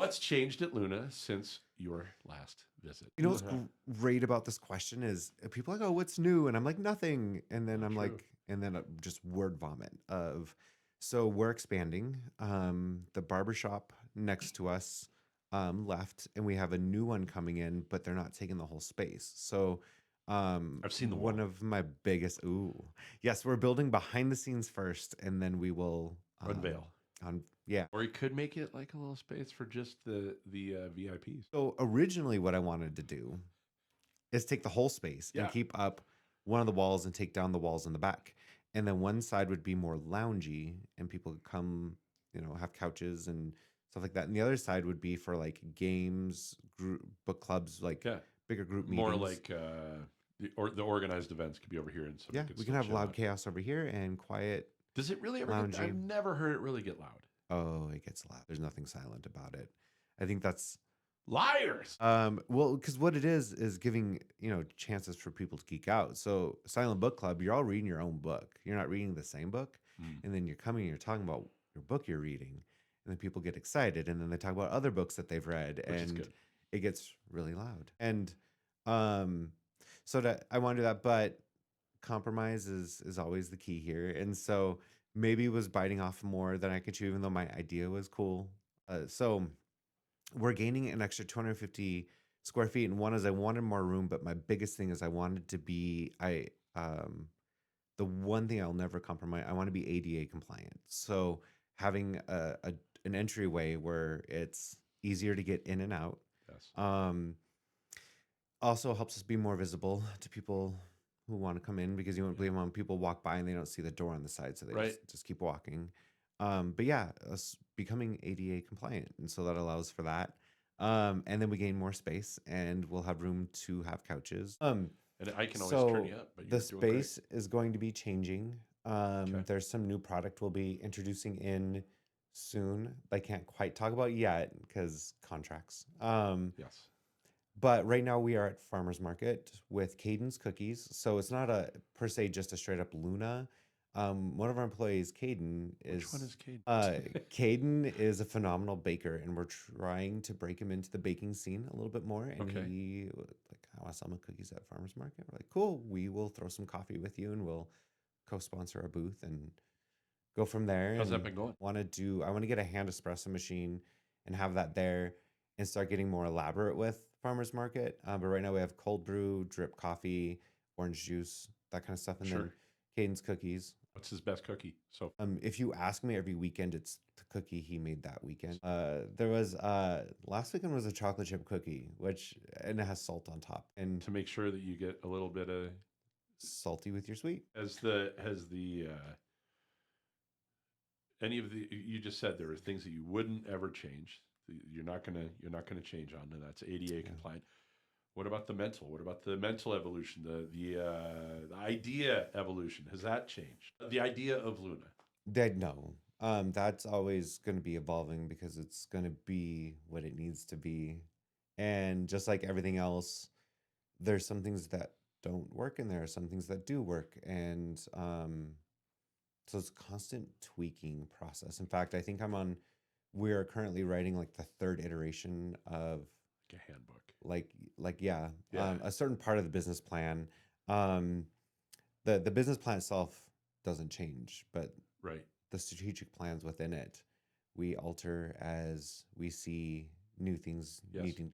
What's changed at Luna since your last visit? You know what's great about this question is people are like, oh, what's new? And I'm like, nothing. And then Not I'm true. like, and then just word vomit of, so we're expanding. The barbershop next to us left, and we have a new one coming in, but they're not taking the whole space. So I've seen the one wall. of my biggest, yes, we're building behind the scenes first, and then we will Unveil. yeah. Or you could make it like a little space for just the VIPs. So originally what I wanted to do is take the whole space and Yeah. keep up one of the walls and take down the walls in the back. And then one side would be more loungy and people could come, have couches and stuff like that. And the other side would be for like games, group book clubs, like Yeah. bigger group More meetings. like the organized events could be over here, and Yeah, somebody could we still can have chill loud out. chaos over here and quiet, Does it really ever get? loungy. I've never heard it really get loud. Oh, it gets loud. There's nothing silent about it. I think that's Liars. well, because what it is giving, chances for people to geek out. So silent book club, you're all reading your own book. You're not reading the same book. Mm. And then you're coming and you're talking about your book you're reading. And then people get excited and then they talk about other books that they've read Which is and good. it gets really loud. And um so that I want to do that, but compromise is always the key here. And so maybe it was biting off more than I could chew, even though my idea was cool. So we're gaining an extra 250 square feet. And one is I wanted more room, but my biggest thing is I wanted to be the one thing I'll never compromise. I want to be ADA compliant. So having an entryway where it's easier to get in and out. Yes. Also helps us be more visible to people who want to come in because you won't believe when people walk by and they don't see the door on the side, so they Right. just keep walking. But yeah, us becoming ADA compliant, and so that allows for that. And then we gain more space, and we'll have room to have couches. And I can always turn you up, but The you're doing great. space is going to be changing. Okay. There's some new product we'll be introducing in soon. I can't quite talk about yet because contracts. Yes. But right now we are at farmers market with Caden's cookies. So it's not a per se just a straight up Luna. One of our employees, Caden, Which one is Caden? Caden is a phenomenal baker, and we're trying to break him into the baking scene a little bit more. And Okay. he like, I want to sell my cookies at farmers market. We're like, cool. We will throw some coffee with you, and we'll co-sponsor a booth and go from there. How's that And been going? I want to get a hand espresso machine and have that there and start getting more elaborate with farmers market. But right now we have cold brew, drip coffee, orange juice, that kind of stuff, and then Sure. Caden's cookies. What's his best cookie? So If you ask me every weekend, it's the cookie he made that weekend. There was last weekend was a chocolate chip cookie, and it has salt on top and to make sure that you get a little bit of salty with your sweet. has the any of the you just said there are things that you wouldn't ever change. You're not gonna change on, and that's ADA Yeah. compliant. What about the mental? What about the mental evolution? The idea evolution, has that changed? The idea of Luna. No. That's always going to be evolving because it's going to be what it needs to be. And just like everything else, there's some things that don't work and there are some things that do work. And so it's a constant tweaking process. In fact, I think we are currently writing like the third iteration of Like a handbook. yeah, Yeah. a certain part of the business plan. Um, the business plan itself doesn't change, but Right. the strategic plans within it we alter as we see new things Yes. needing